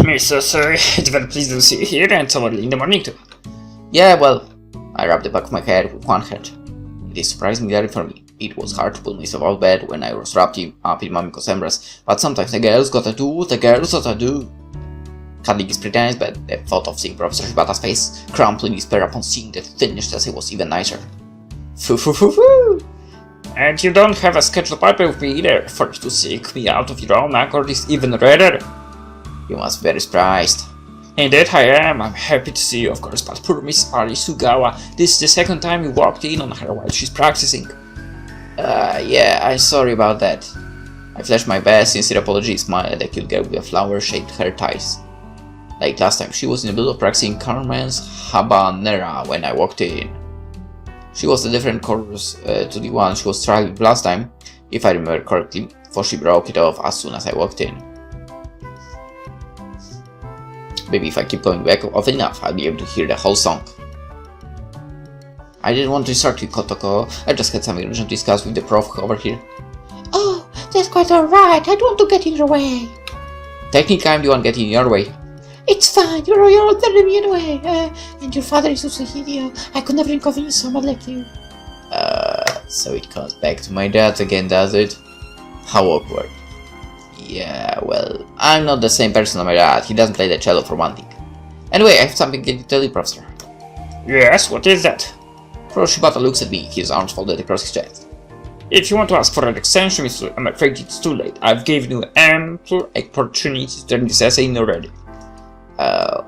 Me so sorry. It's very pleased to see you here and so early in the morning too. Yeah, well, I rubbed the back of my head with one hand. It is surprisingly early for me. It was hard to pull myself out of bed when I was wrapped up in Mamiko's embrace, but sometimes the girls gotta do what the girls gotta do. Cuddling is pretty nice, but the thought of seeing Professor Shibata's face crumple in despair upon seeing that finished essay was even nicer. Foo foo foo foo! And you don't have a scheduled appointment with me either, for you to seek me out of your own accord is even rarer. You must be very surprised. Indeed I am. I'm happy to see you, of course, but poor Miss Arisugawa, this is the second time you walked in on her while she's practicing. Yeah, I'm sorry about that. I flashed my best, sincere apology, smiled at the cute girl with the flower-shaped hair ties. Like last time, she was in the middle of practicing Carmen's Habanera when I walked in. She was a different chorus to the one she was trying with last time, if I remember correctly, for she broke it off as soon as I walked in. Maybe if I keep going back often enough, I'll be able to hear the whole song. I didn't want to distract you, Kotoko. I just had something urgent to discuss with the prof over here. Oh, that's quite alright. I don't want to get in your way. Technically, I'm the one getting in your way. It's fine. You're all telling me anyway. And your father is also idiot. I could never inconvenience someone like you. So it comes back to my dad again, does it? How awkward. Yeah, well, I'm not the same person as my dad. He doesn't play the cello for one thing. Anyway, I have something to tell you, Professor. Yes, what is that? Professor Shibata looks at me, his arms folded across his chest. If you want to ask for an extension, I'm afraid it's too late. I've given you ample opportunity to turn this essay in already.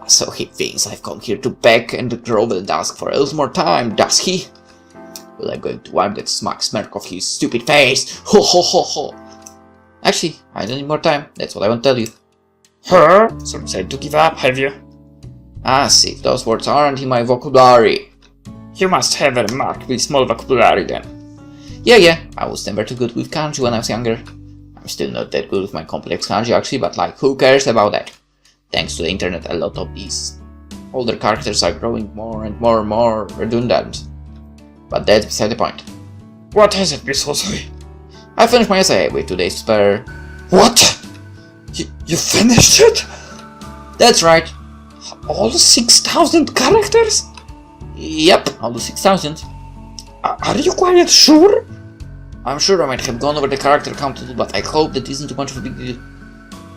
So he thinks I've come here to beg and grovel and ask for a little more time, does he? Well, I'm going to wipe that smirk off his stupid face. Ho ho ho ho. Actually, I don't need more time, that's what I want to tell you. Huh? So decided to give up, have you? Ah, see, those words aren't in my vocabulary. You must have a remarkably small vocabulary then. Yeah, I was never too good with kanji when I was younger. I'm still not that good with my complex kanji actually, but like, who cares about that? Thanks to the internet, a lot of these older characters are growing more and more redundant. But that's beside the point. What has it been so sorry? I finished my essay with 2 days to spare. What? You finished it? That's right. All 6,000 characters? Yep, all the 6,000. Are you quite sure? I'm sure I might have gone over the character count a little, but I hope that isn't too much of a big deal.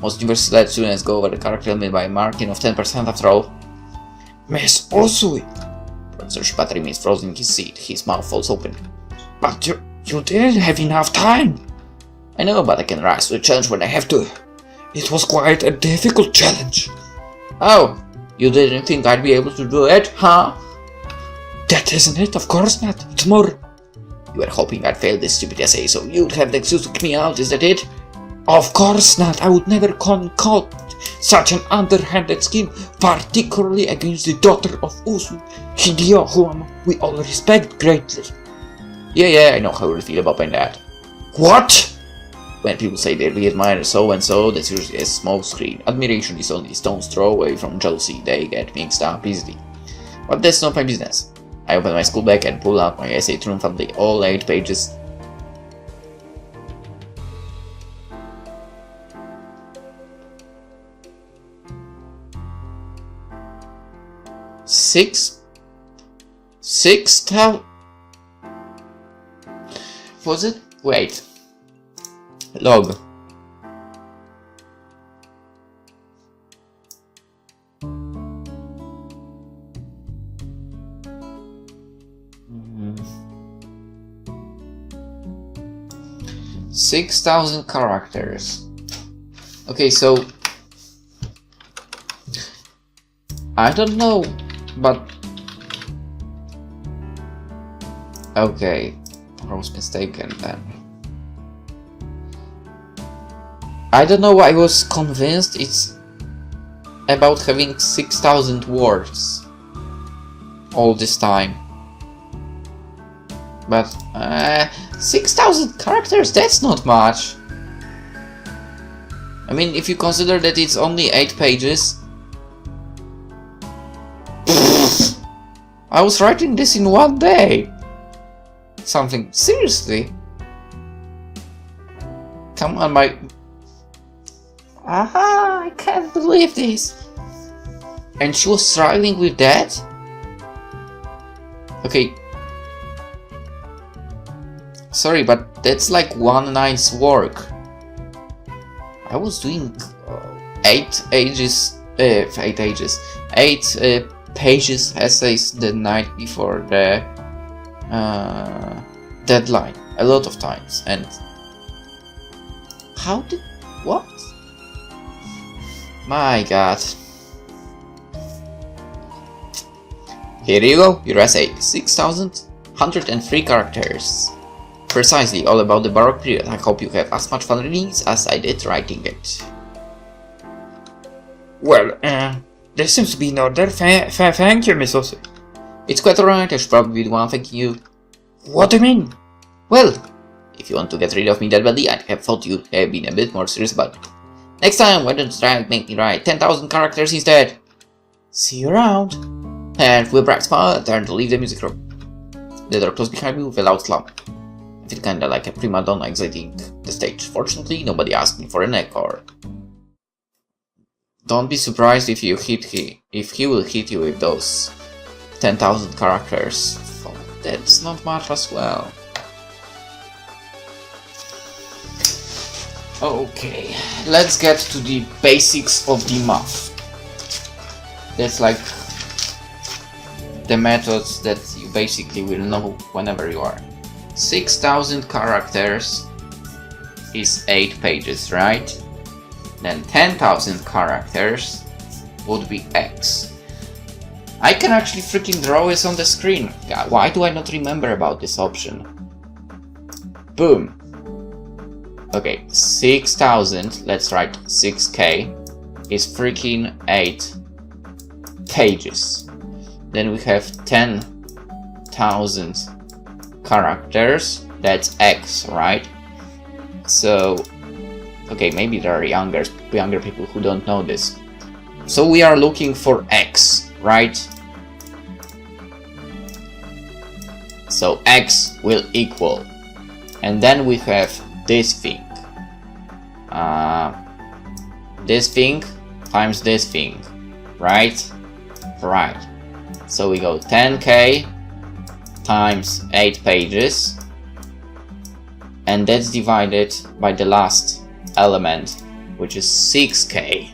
Most university students go over the character limit by a margin of 10% after all. Miss Osui. Professor Shibata remains frozen in his seat, his mouth falls open. But you didn't have enough time. I know, but I can rise to the challenge when I have to. It was quite a difficult challenge. Oh, you didn't think I'd be able to do it, huh? That isn't it, of course not. It's more. You were hoping I'd fail this stupid essay, so you'd have the excuse to kick me out, is that it? Of course not. I would never concoct such an underhanded scheme, particularly against the daughter of Usu, Hideo, whom we all respect greatly. Yeah, I know how you feel about my dad. What? When people say they really admire so-and-so, that's usually a smokescreen. Admiration is only a stone's throw away from jealousy. They get mixed up easily. But that's not my business. I open my school bag and pull out my essay triumphantly, all 8 pages. Six thousand. Was it? Wait. Log. Mm. 6,000 characters. Okay, so I don't know, but okay, I was mistaken then. I don't know why I was convinced it's about having 6,000 words all this time. But 6,000 characters, that's not much. I mean, if you consider that it's only 8 pages. I was writing this in 1 day. Something, seriously. Come on, Aha, I can't believe this. And she was struggling with that? Okay. Sorry, but that's like one night's work. I was doing 8 pages essays the night before the deadline a lot of times, and how did what? My god. Here you go, your essay. 6,103 characters. Precisely, all about the Baroque period. I hope you have as much fun reading it as I did writing it. Well, there seems to be in order. Thank you, Miss Osei. It's quite alright, I should probably be the one thanking you. What do you mean? Well, if you want to get rid of me that badly, I'd have thought you'd have been a bit more serious about it. Next time, why don't you try and make me write 10,000 characters instead? See you around. And with a bright smile, I turn to leave the music room. The door closed behind me with a loud slump. I feel kinda like a prima donna exiting the stage. Fortunately, nobody asked me for an encore. Don't be surprised if he will hit you with those 10,000 characters. Oh, that's not much as well. Okay, let's get to the basics of the math. That's like the methods that you basically will know whenever you are. 6,000 characters is 8 pages, right? Then 10,000 characters would be X. I can actually freaking draw this on the screen. God, why do I not remember about this option? Boom. Okay, 6,000, let's write 6k, is freaking 8 pages. Then we have 10,000 characters, that's X, right? So, okay, maybe there are younger people who don't know this. So we are looking for X, right? So X will equal, and then we have this thing. This thing times this thing, right? Right. So we go 10k times 8 pages, and that's divided by the last element, which is 6k.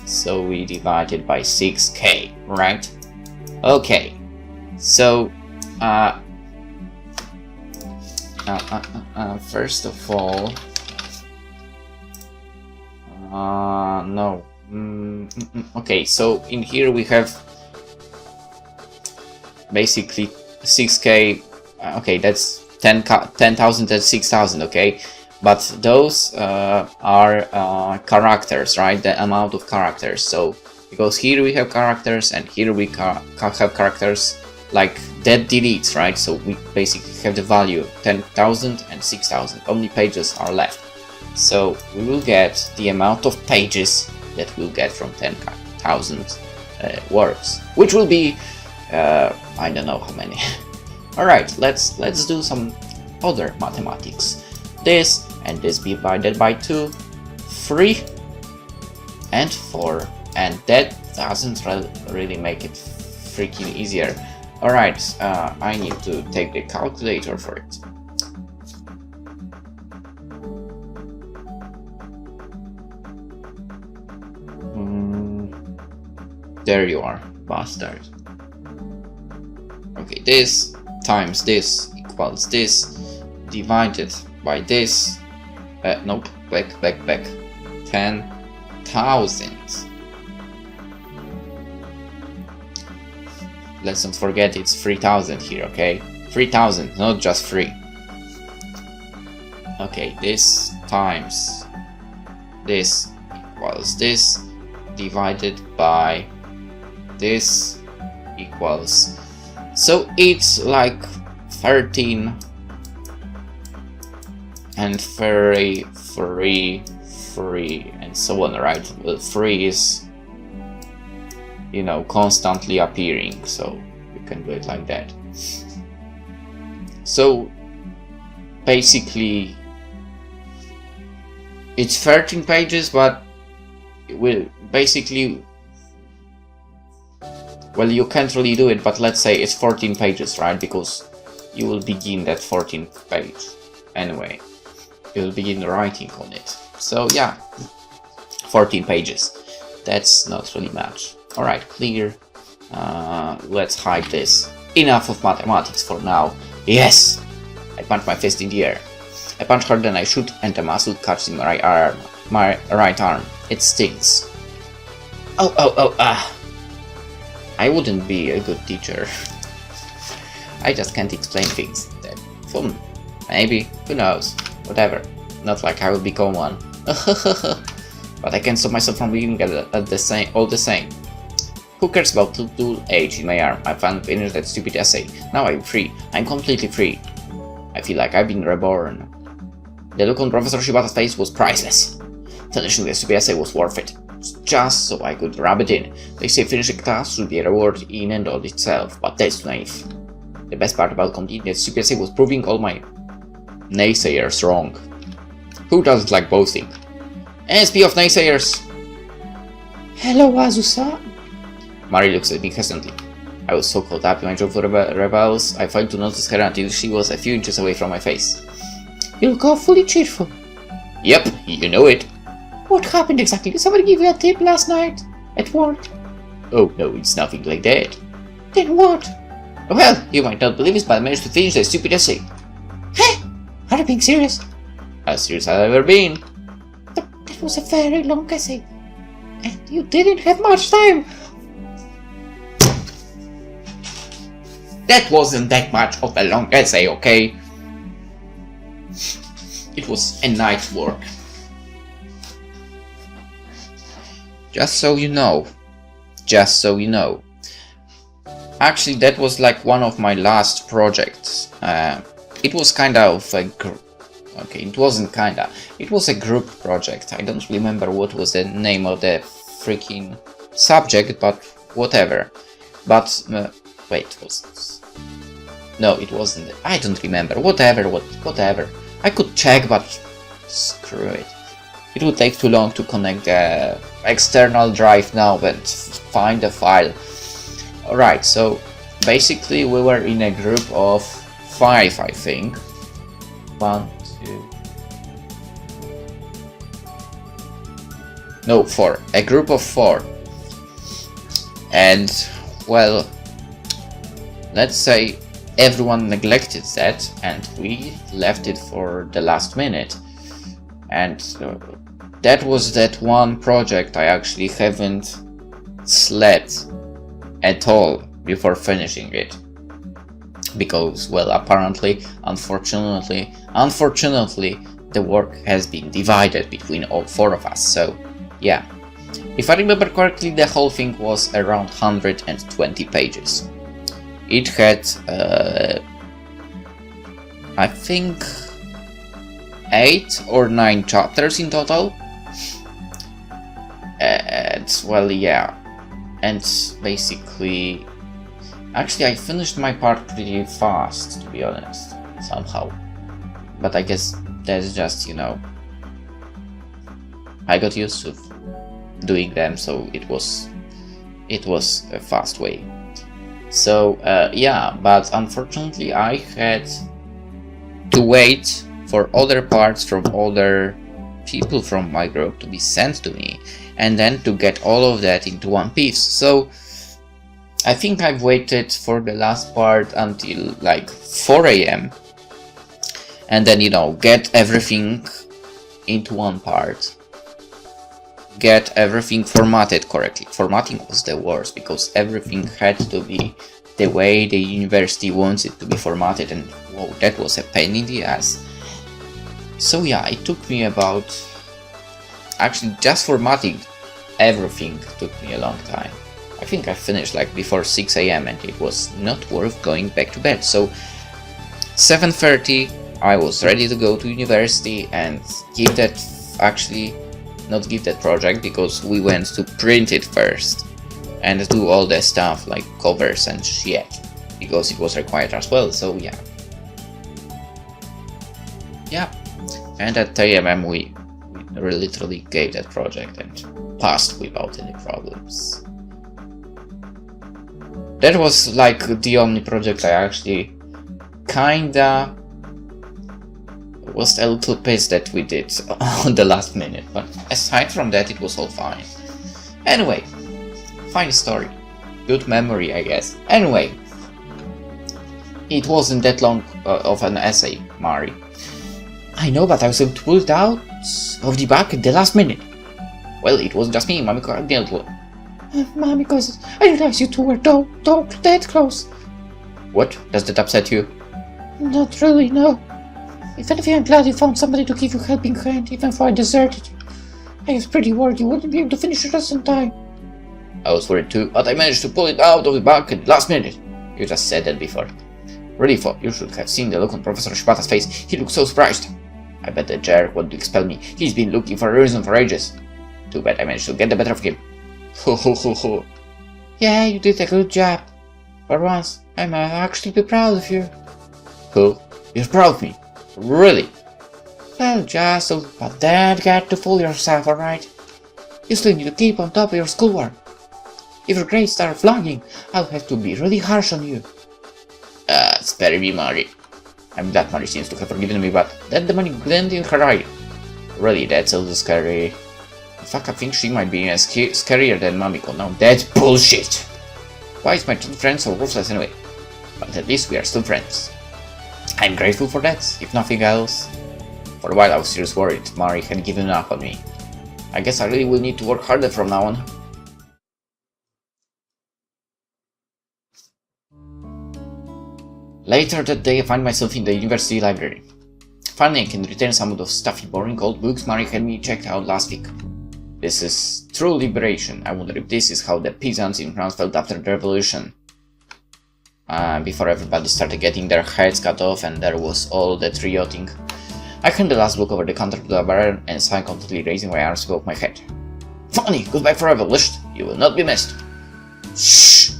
So we divide it by 6k, right? Okay. So first of all, no. Okay, so in here we have basically 6k. Okay, that's 10,000 and 6,000. Okay, but those are characters, right? The amount of characters. So because here we have characters and here we have characters like that deletes, right? So we basically have the value 10,000 and 6,000. Only pages are left. So we will get the amount of pages that we'll get from 10,000 words, which will be I don't know how many. All right, let's do some other mathematics. This and this divided by 2, 3 and 4, and that doesn't really make it freaking easier. All right, I need to take the calculator for it. There you are, bastard. Okay, this times this equals this, divided by this, nope, back, 10,000. Let's not forget it's 3,000 here, okay? 3,000, not just 3. Okay, this times this equals this, divided by this equals, so it's like 13 and 3 and so on, right? Well, 3 is, you know, constantly appearing, so you can do it like that. So basically It's 13 pages, but it will basically, well, you can't really do it, but let's say it's 14 pages, right? Because you will begin that 14th page anyway. You will begin writing on it. So yeah, 14 pages. That's not really much. Alright, clear. Let's hide this. Enough of mathematics for now. Yes! I punch my fist in the air. I punch harder than I should, and the muscle catches in my arm. My right arm. It stings. Oh. I wouldn't be a good teacher. I just can't explain things. Maybe. Who knows? Whatever. Not like I will become one. But I can't stop myself from being all the same. Who cares about little age in my arm? I finally finished that stupid essay. Now I'm free. I'm completely free. I feel like I've been reborn. The look on Professor Shibata's face was priceless. Finishing the stupid essay was worth it. Just so I could rub it in. They say finishing a task should be a reward in and of itself, but that's naive. The best part about completing that stupid essay was proving all my naysayers wrong. Who doesn't like boasting? NSP of naysayers! Hello, Azusa. Mari looks at me hesitantly. I was so caught up in my job for rebels, I failed to notice her until she was a few inches away from my face. You look awfully cheerful. Yep, you know it. What happened exactly? Did somebody give you a tip last night? At work? Oh no, it's nothing like that. Then what? Well, you might not believe it, but I managed to finish that stupid essay. Hey! Are you being serious? As serious as I've ever been. That was a very long essay. And you didn't have much time. That wasn't that much of a long essay, okay? It was a night's work. Just so you know. Just so you know. Actually, that was like one of my last projects. It was kind of a okay, it wasn't kinda. It was a group project. I don't remember what was the name of the freaking subject, but whatever. But wait, was it? No, it wasn't. I don't remember. Whatever. I could check, but screw it. It would take too long to connect the external drive now and find the file. Alright, so basically we were in a group of 5, I think. 1, 2... No, 4. A group of 4. And, well, let's say everyone neglected that and we left it for the last minute. And that was that one project I actually haven't slept at all before finishing it. Because, well, apparently, unfortunately, the work has been divided between all 4 of us, so yeah. If I remember correctly, the whole thing was around 120 pages. It had, I think, 8 or 9 chapters in total. And, well, yeah. And basically, actually I finished my part pretty fast, to be honest, somehow. But I guess that's just, you know, I got used to doing them, so it was a fast way. So yeah, but unfortunately I had to wait for other parts from other people from my group to be sent to me, and then to get all of that into one piece. So I think I've waited for the last part until like 4 AM, and then, you know, get everything into one part, get everything formatted correctly. Formatting was the worst because everything had to be the way the university wants it to be formatted, and whoa, that was a pain in the ass. So yeah, it took me about, actually just formatting everything took me a long time. I think I finished like before 6 AM and it was not worth going back to bed. So 7:30 I was ready to go to university and give that, actually not give that project, because we went to print it first and do all the stuff like covers and shit, because it was required as well. So yeah, and at 10 AM we literally gave that project and passed without any problems. That was like the only project I actually kinda was a little pissed that we did on the last minute, but aside from that it was all fine. Anyway, fine story. Good memory, I guess. Anyway, it wasn't that long of an essay, Mari. I know, but I was able to pull it out of the back at the last minute. Well, it wasn't just me, Mamiko dealt with. Mamiko, I realized you two were that close. What? Does that upset you? Not really, no. If anything, I'm glad you found somebody to give you a helping hand, even though I deserted you. I was pretty worried you wouldn't be able to finish your lesson in time. I was worried too, but I managed to pull it out of the back at the last minute. You just said that before. Really thought you should have seen the look on Professor Shibata's face. He looked so surprised. I bet the jerk wanted to expel me. He's been looking for a reason for ages. Too bad I managed to get the better of him. Ho ho ho ho. Yeah, you did a good job. For once, I'm actually proud of you. Cool. You're proud of me? Really? Well, just a little, but don't get to fool yourself, alright? You still need to keep on top of your schoolwork. If your grades start flagging, I'll have to be really harsh on you. Spare me, Mari. I'm glad Mari seems to have forgiven me, but then the money glint in her eye. Really, that's a little scary. In fact, I think she might be scarier than Mamiko. Now that's bullshit! Why is my two friends so ruthless anyway? But at least we are still friends. I'm grateful for that, if nothing else. For a while I was seriously worried Mari had given up on me. I guess I really will need to work harder from now on. Later that day I find myself in the university library. Finally I can return some of those stuffy boring old books Mari had me checked out last week. This is true liberation. I wonder if this is how the peasants in France felt after the revolution. Before everybody started getting their heads cut off and there was all that rioting. I hand the last book over the counter to the librarian and sign completely raising my arms above my head. Funny, goodbye forever, Lisht. You will not be missed. Shh!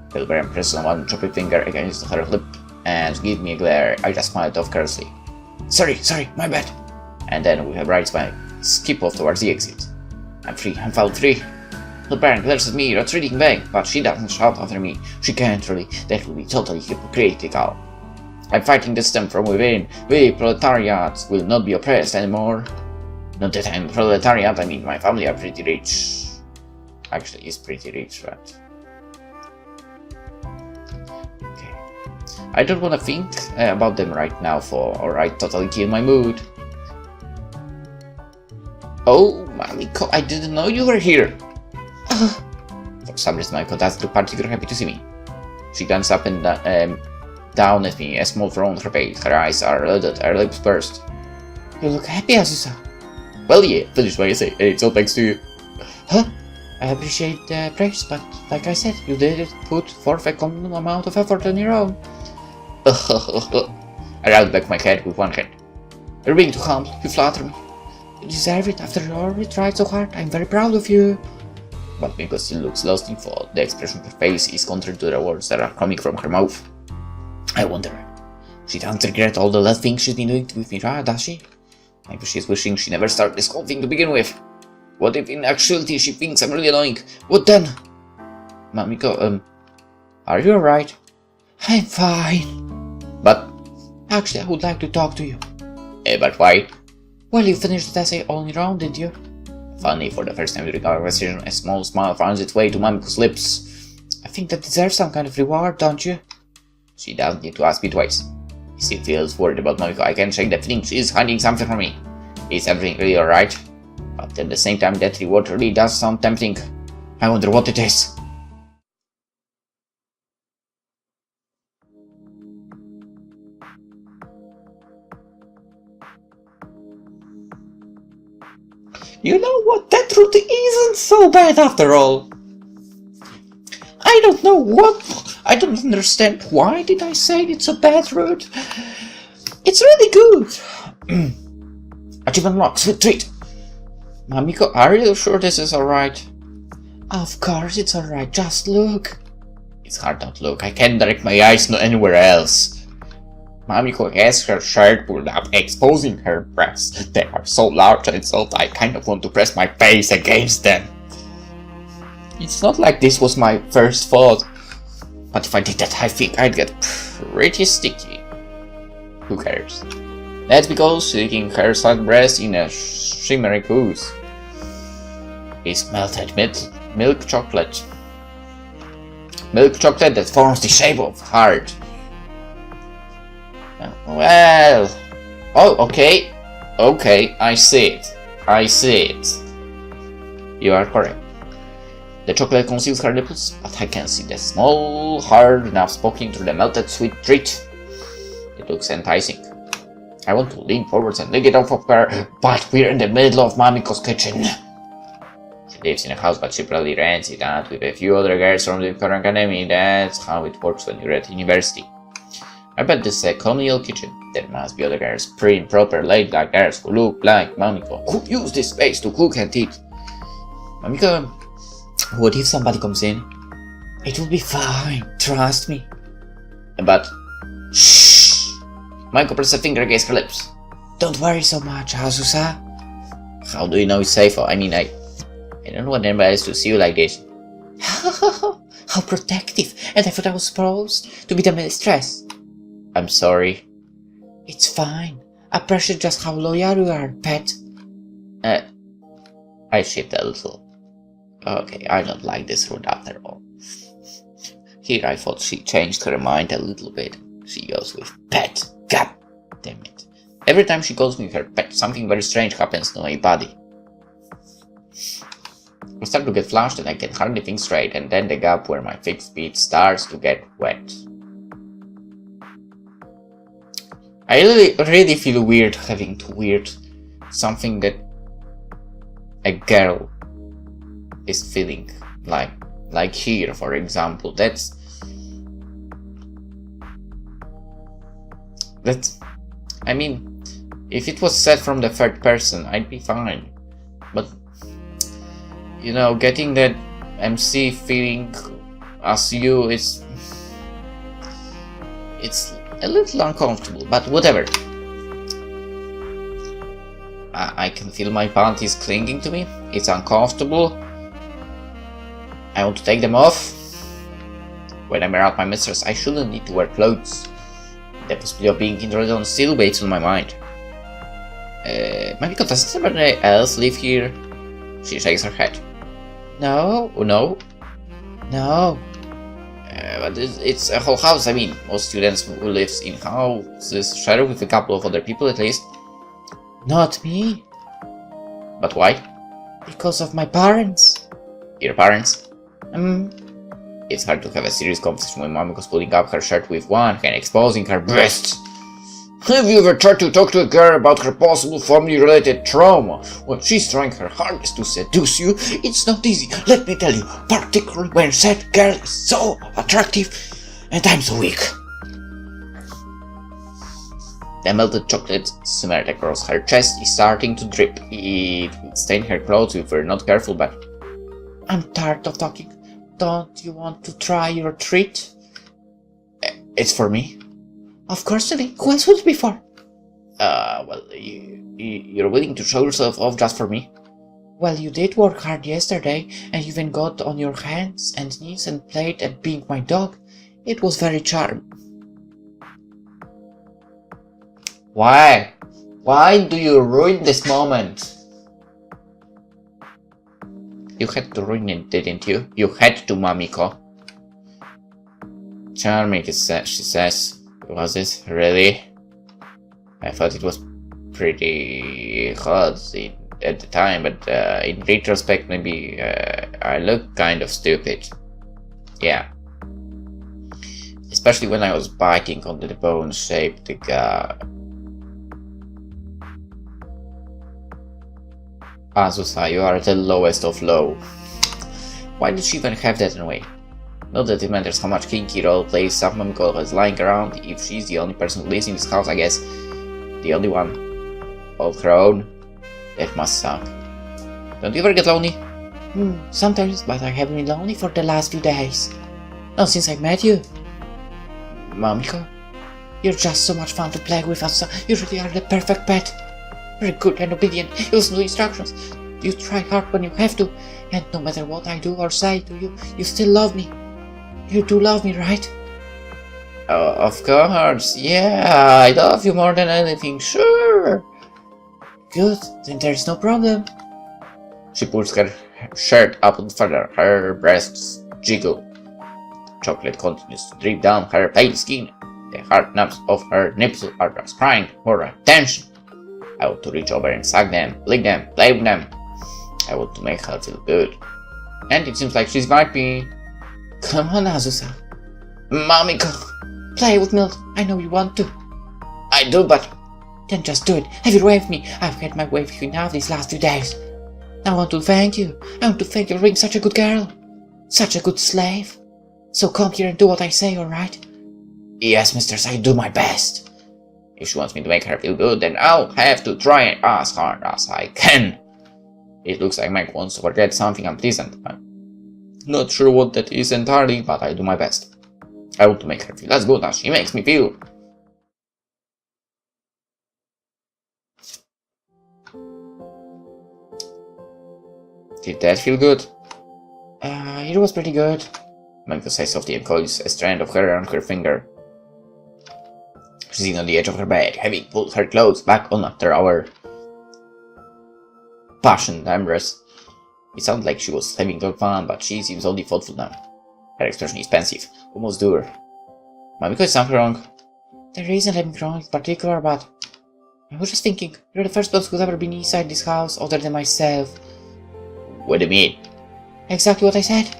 The librarian presses on one choppy finger against her lip and gives me a glare. I just smiled off carelessly. Sorry, my bad. And then we have rights by skip off towards the exit. I'm free, I'm found free. The parent glares at me, retreating back, but she doesn't shout after me. She can't really, that would be totally hypocritical. I'm fighting the system from within. We proletariat will not be oppressed anymore. Not that I'm proletariat, I mean my family are pretty rich. Actually, it's pretty rich, right? Okay. I don't want to think about them right now or I totally kill my mood. Oh, Mamiko, I didn't know you were here. For some reason, Mamiko doesn't look particularly happy to see me. She glances up and down at me, a small frown on her face. Her eyes are lidded, her lips burst. You look happy, Azusa. Well, yeah, finish what I say, and it's all thanks to you. Huh? I appreciate the praise, but like I said, you did put forth a common amount of effort on your own. I round back my head with one hand. You're being too humble, you flatter me. You deserve it after all you tried so hard. I'm very proud of you. But Mamiko still looks lost in thought. The expression of her face is contrary to the words that are coming from her mouth. I wonder, she doesn't regret all the last things she's been doing with me, does she? Maybe she's wishing she never started this whole thing to begin with. What if in actuality she thinks I'm really annoying? What then? Mamiko, are you alright? I'm fine. But actually, I would like to talk to you. But why? Well, you finished the essay on your own, did you? Funny, for the first time during our conversation, a small smile finds its way to Mamiko's lips. I think that deserves some kind of reward, don't you? She doesn't need to ask me twice. He still feels worried about Mamiko. I can shake that feeling she is hiding something from me. Is everything really alright? But at the same time, that reward really does sound tempting. I wonder what it is. You know what, that route isn't so bad after all. I don't know what, I don't understand why did I say it's a bad route. It's really good. Achievement unlocked, sweet treat. Mamiko, are you sure this is alright? Of course it's alright, just look. It's hard not to look, I can't direct my eyes anywhere else. Mamiko has her shirt pulled up, exposing her breasts. They are so large and so I kind of want to press my face against them. It's not like this was my first thought, but if I did that, I think I'd get pretty sticky. Who cares? That's because sticking her side breast in a shimmery ooze is melted milk chocolate. Milk chocolate that forms the shape of heart. Well, oh, okay, I see it. You are correct. The chocolate conceals her nipples, but I can see the small hard knobs poking through the melted sweet treat. It looks enticing. I want to lean forwards and lick it off of her, but we're in the middle of Mamiko's kitchen. She lives in a house, but she probably rents it out with a few other girls from the current academy. That's how it works when you're at university. I bet this is a communal kitchen. There must be other girls, prim, proper, laid-back girls who look like Mamiko, who use this space to cook and eat. Mamiko, what if somebody comes in? It will be fine, trust me. But, shh! Mamiko pressed a finger against her lips. Don't worry so much, Azusa. How do you know it's safe? I mean, I don't want anybody else to see you like this. How protective, and I thought I was supposed to be the mistress. I'm sorry. It's fine. I appreciate just how loyal you are, pet. I shipped a little. Okay, I don't like this route after all. Here I thought she changed her mind a little bit. She goes with pet. God damn it. Every time she goes with her pet, something very strange happens to my body. I start to get flushed and I can hardly think straight, and then the gap where my fixed beat starts to get wet. I really feel weird having to weird something that a girl is feeling, like here, for example. That's I mean, if it was said from the third person, I'd be fine. But you know, getting that MC feeling as you is it's a little uncomfortable, but whatever. I can feel my panties clinging to me. It's uncomfortable. I want to take them off. When I'm around my mistress, I shouldn't need to wear clothes. The possibility of being intruded on still waits on my mind. Mamiko, does somebody else live here? She shakes her head. No. Oh, no? No. But it's a whole house. I mean, most students who lives in houses share with a couple of other people at least. Not me. But why? Because of my parents. Your parents? Mm. It's hard to have a serious conversation when Mamiko's pulling up her shirt with one hand, exposing her breasts. Have you ever tried to talk to a girl about her possible family-related trauma? When she's trying her hardest to seduce you, it's not easy, let me tell you, particularly when said girl is so attractive and I'm so weak. The melted chocolate smeared across her chest is starting to drip. It would stain her clothes if we're not careful, but... I'm tired of talking. Don't you want to try your treat? It's for me? Of course, Lily. Who else would it be for? Well, you're willing to show yourself off just for me? Well, you did work hard yesterday, and you even got on your hands and knees and played at being my dog. It was very charming. Why? Why do you ruin this moment? You had to ruin it, didn't you? You had to, Mamiko. Charming, she says. Was it really? I thought it was pretty hot at the time, but in retrospect, maybe I look kind of stupid. Yeah. Especially when I was biting onto the bone-shaped guy. Azusa, you are the lowest of low. Why did she even have that anyway? Not that it matters how much kinky roleplay stuff Mamiko is lying around. If she's the only person who lives in this house, I guess the only one of her own, that must suck. Don't you ever get lonely? Sometimes, but I haven't been lonely for the last few days. Not since I met you. Mamiko? You're just so much fun to play with, Azusa. You really are the perfect pet. Very good and obedient. You listen to instructions. You try hard when you have to. And no matter what I do or say to you, you still love me. You do love me, right? Of course, yeah, I love you more than anything, sure. Good, then there's no problem. She pulls her shirt up further, her breasts jiggle. Chocolate continues to drip down her pale skin. The hard knobs of her nipples are just crying for attention. I want to reach over and suck them, lick them, play with them. I want to make her feel good. And it seems like she's might be... Come on, Azusa. Mamiko! Play with me. I know you want to. I do, but... Then just do it. Have your way with me. I've had my way with you enough these last few days. I want to thank you. I want to thank you for being such a good girl. Such a good slave. So come here and do what I say, alright? Yes, mistress, I do my best. If she wants me to make her feel good, then I'll have to try as hard as I can. It looks like Mike wants to forget something unpleasant. I'm not sure what that is entirely, but I do my best. I want to make her feel as good as she makes me feel. Did that feel good? It was pretty good. Mamiko says softly and coils a strand of hair on her finger. She's sitting on the edge of her bed, having pulled her clothes back on after our passionate embrace. It sounded like she was having good fun, but she seems only thoughtful now. Her expression is pensive, almost dour. Mamiko, is something wrong? There isn't anything wrong in particular, but I was just thinking, you're the first one who's ever been inside this house other than myself. What do you mean? Exactly what I said.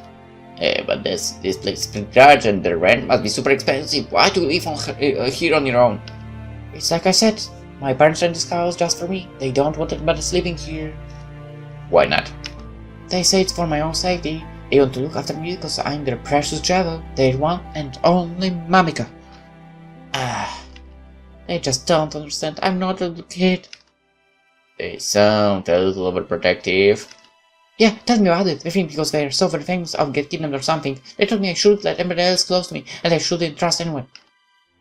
But this place is pretty large and the rent must be super expensive. Why do you live here on your own? It's like I said, my parents rent this house just for me. They don't want anybody living here. Why not? They say it's for my own safety. They want to look after me because I'm their precious jewel, their one and only Mamiko. They just don't understand. I'm not a little kid. They sound a little overprotective. Yeah, tell me about it. I think because they're so very famous, I'll get kidnapped or something. They told me I shouldn't let anybody else close to me, and I shouldn't trust anyone.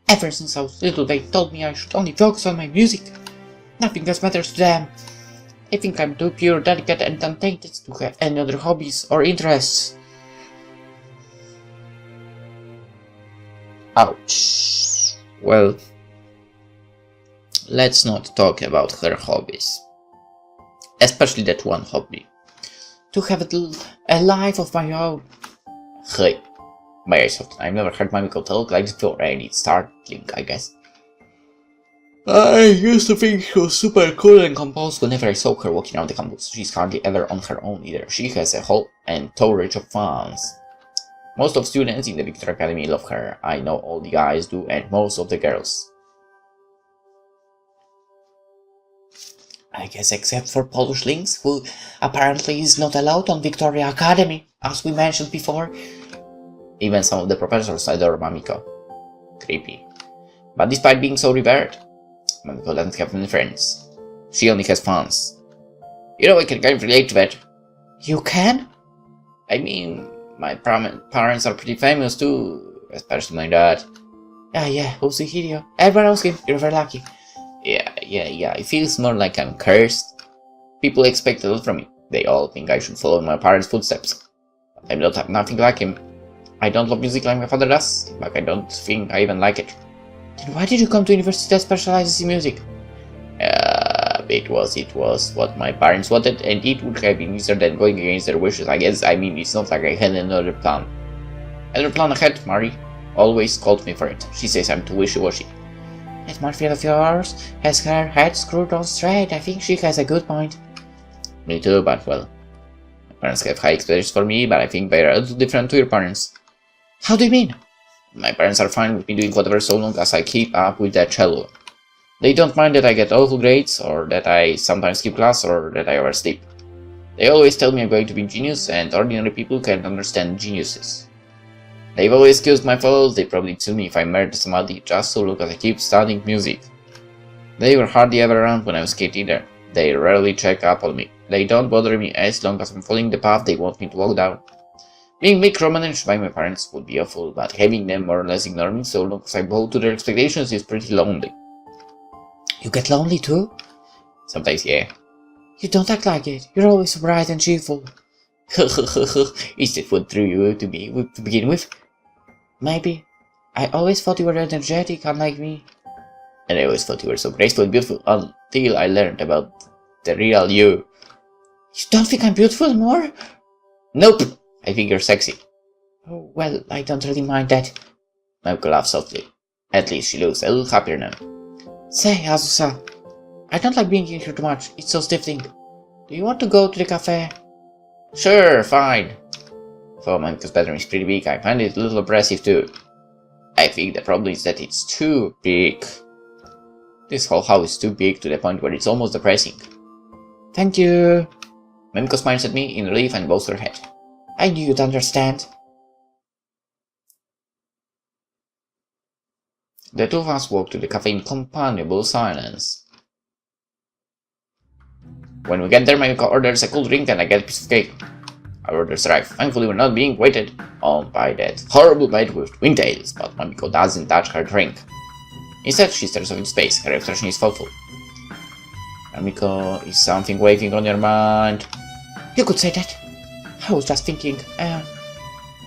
Ever since I was little, they told me I should only focus on my music. Nothing else matters to them. They think I'm too pure, delicate, and untainted to have any other hobbies or interests. Ouch. Well, let's not talk about her hobbies. Especially that one hobby. To have a life of my own. Hey, may I soften? I've never heard Mamiko talk like this before, and it's startling, I guess. I used to think she was super cool and composed whenever I saw her walking around the campus. She's hardly ever on her own either. She has a whole entourage of fans. Most of students in the Victor Academy love her. I know all the guys do, and most of the girls. I guess except for PolishLynx, who apparently is not allowed on Victoria Academy, as we mentioned before. Even some of the professors adore Mamiko. Creepy. But despite being so revered, Mamiko doesn't have any friends. She only has fans. You know, I can kind of relate to that. You can? I mean, my parents are pretty famous too, especially my dad. Yeah, Usuhiro. Everyone knows him, you're very lucky. Yeah, it feels more like I'm cursed. People expect a lot from me. They all think I should follow in my parents' footsteps. But I'm nothing like him. I don't love music like my father does, but I don't think I even like it. Then why did you come to university that specializes in music? It was what my parents wanted, and it would have been easier than going against their wishes, I guess. I mean, it's not like I had another plan. Another plan ahead, Marie always called me for it. She says I'm too wishy-washy. That Marfield of yours has her head screwed on straight. I think she has a good point. Me too, but well, my parents have high expectations for me, but I think they're a little different to your parents. How do you mean? My parents are fine with me doing whatever so long as I keep up with that cello. They don't mind that I get awful grades, or that I sometimes skip class, or that I oversleep. They always tell me I'm going to be a genius, and ordinary people can't understand geniuses. They've always excused my faults. They probably tell me if I murder somebody just so long as I keep studying music. They were hardly ever around when I was a kid either. They rarely check up on me. They don't bother me as long as I'm following the path they want me to walk down. Being micromanaged by my parents would be awful, but having them more or less ignore me so long as I bow to their expectations is pretty lonely. You get lonely too? Sometimes, yeah. You don't act like it. You're always so bright and cheerful. Is that what drew you to me to begin with? Maybe. I always thought you were energetic, unlike me. And I always thought you were so graceful and beautiful until I learned about the real you. You don't think I'm beautiful anymore? Nope! I think you're sexy. Oh, well, I don't really mind that. Mamiko laughed softly. At least she looks a little happier now. Say, Azusa, I don't like being in here too much. It's so stifling. Do you want to go to the cafe? Sure, fine. Though Mamiko's bedroom is pretty big, I find it a little oppressive too. I think the problem is that it's too big. This whole house is too big to the point where it's almost depressing. Thank you. Mamiko smiles at me in relief and bows her head. I knew you'd understand. The two of us walk to the cafe in companionable silence. When we get there, Mamiko orders a cool drink and I get a piece of cake. Our orders arrive. Thankfully, we're not being waited on by that horrible maid with wingtails, but Mamiko doesn't touch her drink. Instead, she stares off into space. Her expression is thoughtful. Mamiko, is something waiting on your mind? You could say that. I was just thinking,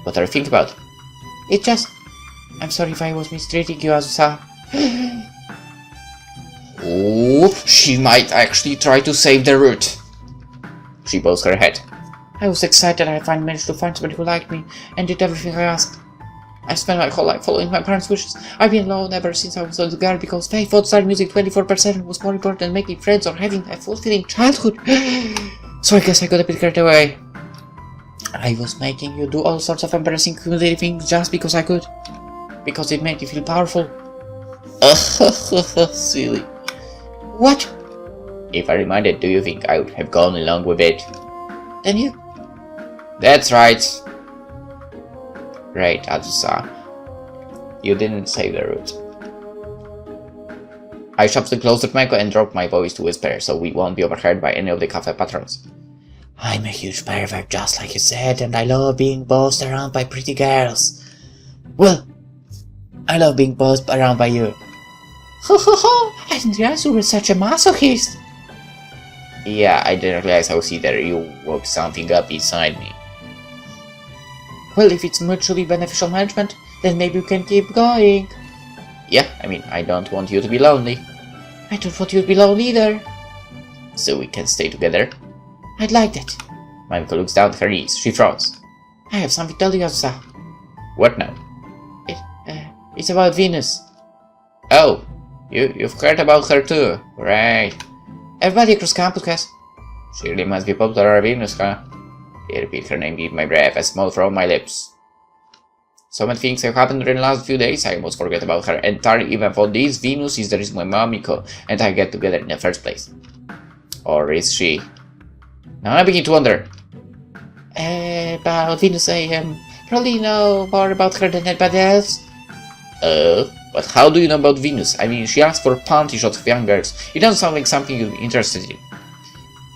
What are you thinking about? it just... I'm sorry if I was mistreating you, Azusa. Oh, she might actually try to save the root. She bows her head. I was excited I finally managed to find somebody who liked me and did everything I asked. I've spent my whole life following my parents' wishes. I've been alone ever since I was a little girl because they thought starting music 24% was more important than making friends or having a fulfilling childhood. So I guess I got a bit carried away. I was making you do all sorts of embarrassing, humiliating things just because I could. Because it made you feel powerful. Silly. What? If I reminded, do you think I would have gone along with it? Then you? That's right. Right, Azusa. You didn't save the root. I shoved the closer to Mamiko and dropped my voice to whisper so we won't be overheard by any of the cafe patrons. I'm a huge pervert, just like you said, and I love being bossed around by pretty girls. Well, I love being bossed around by you. Ho ho ho! I didn't realize you were such a masochist. Yeah, I didn't realize how either you woke something up inside me. Well, if it's mutually beneficial management, then maybe we can keep going. Yeah, I mean, I don't want you to be lonely. I don't want you to be lonely either. So we can stay together? I'd like that. Mamiko looks down at her knees. She frowns. I have something to tell you, Azusa. What now? It's about Venus. Oh, you've heard about her too, right? Everybody across campus has. She really must be popular, Venus, huh? I repeat her name, give my breath, a smile from my lips. So many things have happened during the last few days, I almost forget about her entirely, even for this Venus is the reason why Mamiko and I get together in the first place. Or is she? Now I begin to wonder. About Venus, I probably know more about her than anybody else. But how do you know about Venus? I mean, she asked for panty shots of young girls. It doesn't sound like something you'd be interested in.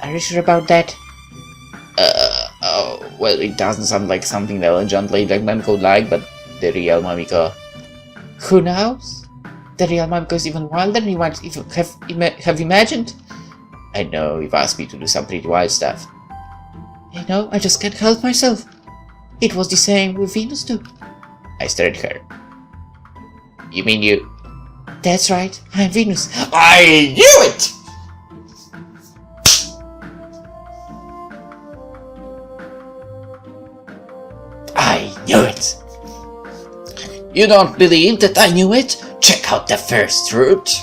Are you sure about that? Oh, well, it doesn't sound like something that a legend lady like Mamiko would like, but the real Mamiko. Who knows? The real Mamiko is even wilder than you might even have imagined. I know, you've asked me to do some pretty wild stuff. You know, I just can't help myself. It was the same with Venus too. I stared at her. You mean you? That's right, I'm Venus. I knew it! I knew it! You don't believe that I knew it? Check out the first route.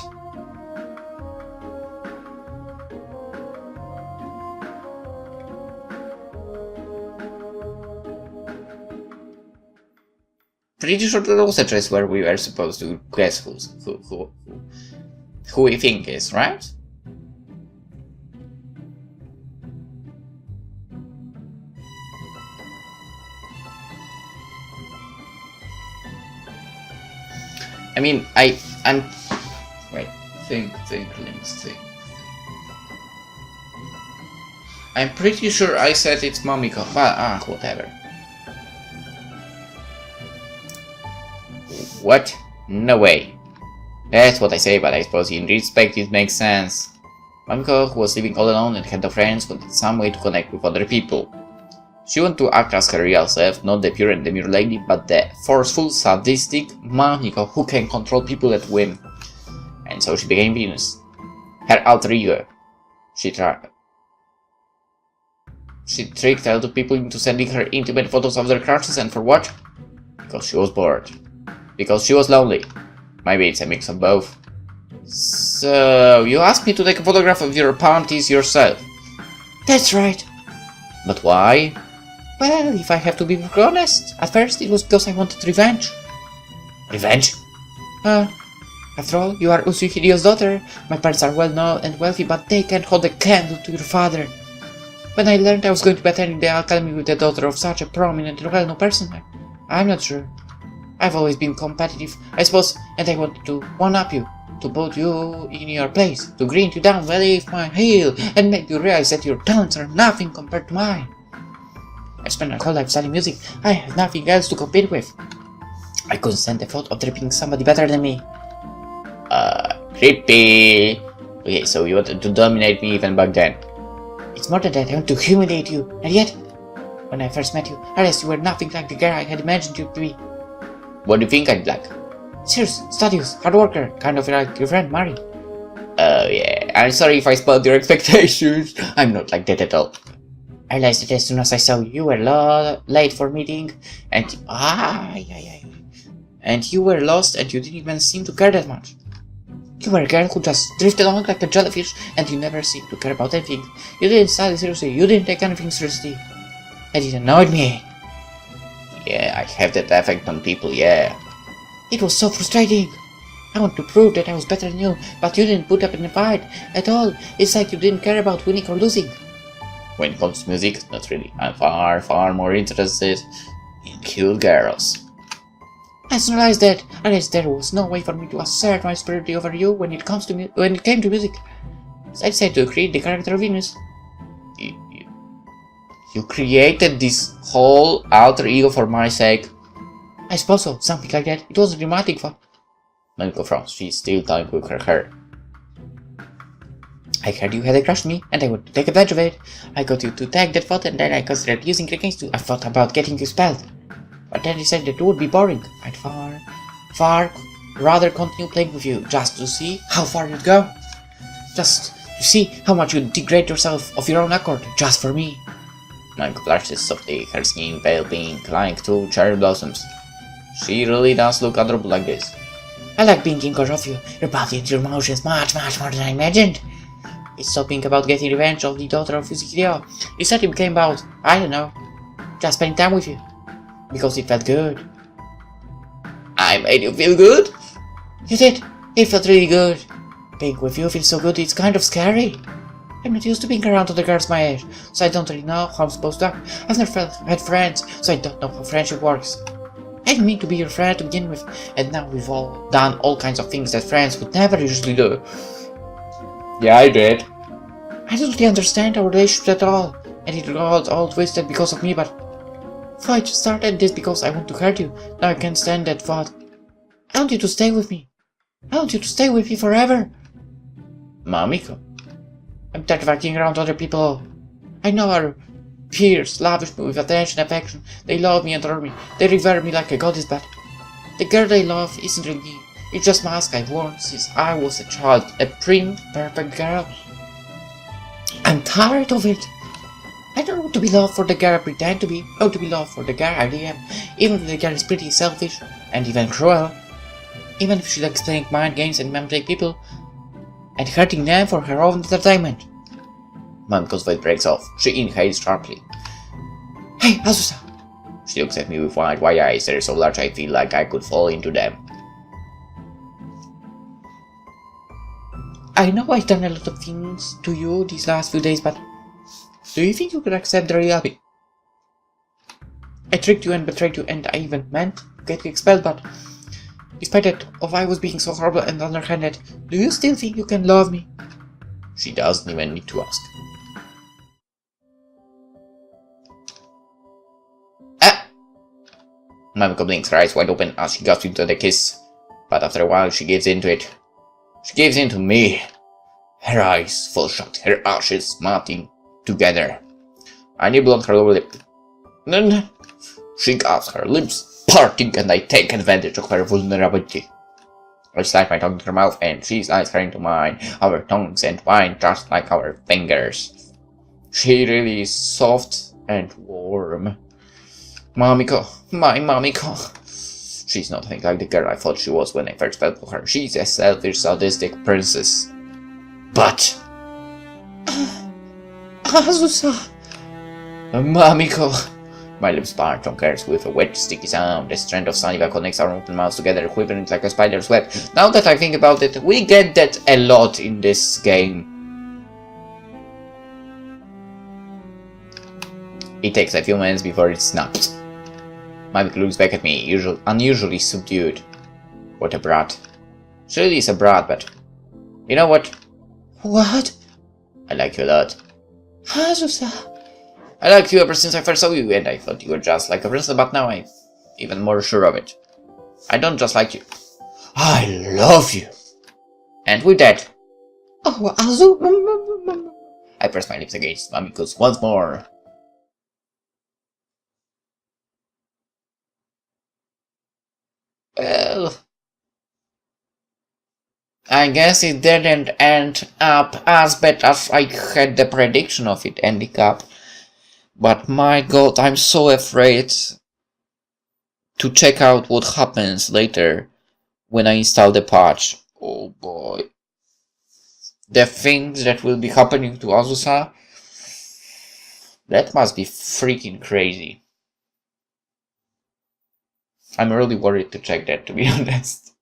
Pretty sure that was a place where we were supposed to guess who we think is, right? I mean, I'm wait, think, Lynx, think. I'm pretty sure I said it's Mamiko, but whatever. What? No way. That's what I say, but I suppose in retrospect it makes sense. Mamiko, who was living all alone and had no friends, wanted some way to connect with other people. She wanted to act as her real self, not the pure and demure lady, but the forceful, sadistic Mamiko who can control people at whim. And so she became Venus. Her alter ego. She tricked a lot of people into sending her intimate photos of their crushes, and for what? Because she was bored. Because she was lonely. Maybe it's a mix of both. So, you asked me to take a photograph of your panties yourself. That's right. But why? Well, if I have to be honest, at first it was because I wanted revenge. Revenge? After all, you are Usuhideo's daughter. My parents are well known and wealthy, but they can't hold a candle to your father. When I learned I was going to be attending the academy with the daughter of such a prominent and well-known person, I'm not sure. I've always been competitive, I suppose, and I wanted to one-up you, to put you in your place, to grind you down beneath my heel, and make you realize that your talents are nothing compared to mine. I've spent my whole life studying music. I have nothing else to compete with. I couldn't stand the thought of tripping somebody better than me. Creepy. Okay, so you wanted to dominate me even back then. It's more than that, I want to humiliate you, and yet, when I first met you, I realized you were nothing like the girl I had imagined you to be. What do you think I'd like? Serious, studious, hard worker, kind of like your friend Mari. Oh yeah, I'm sorry if I spoiled your expectations. I'm not like that at all. I realized that as soon as I saw you, you were late for meeting, and and you were lost and you didn't even seem to care that much. You were a girl who just drifted along like a jellyfish, and you never seemed to care about anything. You didn't study seriously, you didn't take anything seriously. And it annoyed me. Yeah, I have that effect on people, yeah. It was so frustrating. I want to prove that I was better than you, but you didn't put up in a fight at all. It's like you didn't care about winning or losing. When it comes to music, not really. I'm far more interested in cute girls. I soon realized that. I realized there was no way for me to assert my superiority over you when it came to music. So I decided to create the character of Venus. You created this whole alter ego for my sake? I suppose so, something like that. It was a dramatic thought. Mamiko frowns. She's still tying with her hair. I heard you had a crush on me, and I wanted to take advantage of it. I got you to tag that thought, and then I considered using it against you. I thought about getting you expelled. But then I decided that it would be boring. I'd far rather continue playing with you, just to see how far you'd go. Just to see how much you'd degrade yourself of your own accord, just for me. Mamiko blushes softly, her skin pale pink, like two cherry blossoms. She really does look adorable like this. I like being in control of you, your body and your emotions much more than I imagined. It stopped being about getting revenge of the daughter of Yuzukideo. It started became about, I don't know, just spending time with you. Because it felt good. I made you feel good? You did. It felt really good. Being with you feels so good it's kind of scary. I'm not used to being around other girls my age, so I don't really know how I'm supposed to act. I've never had friends, so I don't know how friendship works. I didn't mean to be your friend to begin with, and now we've all done all kinds of things that friends would never usually do. Yeah, I did. I don't really understand our relationship at all, and it got all twisted because of me, but if I just started this because I want to hurt you, now I can't stand that thought. I want you to stay with me. I want you to stay with me forever. Mamiko. I'm tired of acting around other people. I know our peers lavish me with attention and affection. They love me and adore me. They revere me like a goddess, but the girl they love isn't really me. It's just mask I've worn since I was a child. A prim, perfect girl. I'm tired of it. I don't want to be loved for the girl I pretend to be. I want to be loved for the girl I really am. Even if the girl is pretty selfish and even cruel. Even if she likes playing mind games and manipulating people and hurting them for her own entertainment. Mamiko's voice breaks off. She inhales sharply. Hey, Azusa! She looks at me with wide eyes. They're so large I feel like I could fall into them. I know I've done a lot of things to you these last few days, but do you think you could accept the reality? I tricked you and betrayed you, and I even meant to get you expelled, but despite that, of I was being so horrible and underhanded, do you still think you can love me? She doesn't even need to ask. Mamiko blinks her eyes wide open as she gets into the kiss, but after a while she gives into it. She gives in to me. Her eyes full shut, her ashes melting together. I nibble on her lower lip. Then she gasps, her lips parting, and I take advantage of her vulnerability. I slide my tongue to her mouth, and she slides her into mine. Our tongues entwine just like our fingers. She really is soft and warm. Mamiko, my Mamiko. She's nothing like the girl I thought she was when I first fell for her. She's a selfish, sadistic princess. But Azusa! Mamiko. My lips part on hers with a wet, sticky sound. A strand of saliva connects our open mouths together, quivering like a spider's web. Now that I think about it, we get that a lot in this game. It takes a few minutes before it snaps. Mamiko looks back at me, unusually subdued. What a brat. She really is a brat, but you know what? What? I like you a lot. Azusa! I liked you ever since I first saw you, and I thought you were just like a princess, but now I'm even more sure of it. I don't just like you. I love you. And with that, Oh, Azu... I press my lips against Mamiko's once more. Well, I guess it didn't end up as bad as I had the prediction of it ending up. But my god, I'm so afraid to check out what happens later when I install the patch. Oh boy. The things that will be happening to Azusa, that must be freaking crazy. I'm really worried to check that, to be honest.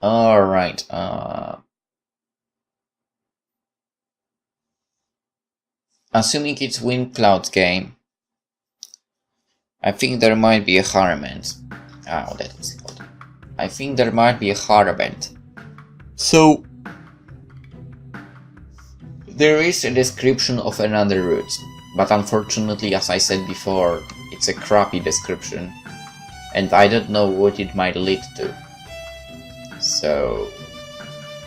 Alright, assuming it's Wind Cloud game, I think there might be a harem end. Oh, that is good. I think there might be a harem end. So, there is a description of another route, but unfortunately, as I said before, it's a crappy description, and I don't know what it might lead to. So,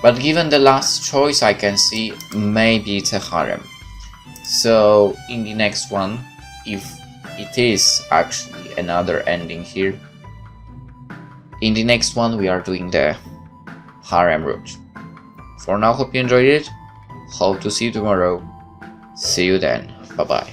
but given the last choice I can see, maybe it's a harem. So, in the next one, if it is actually another ending here, in the next one we are doing the harem route. For now, hope you enjoyed it. Hope to see you tomorrow. See you then. Bye bye.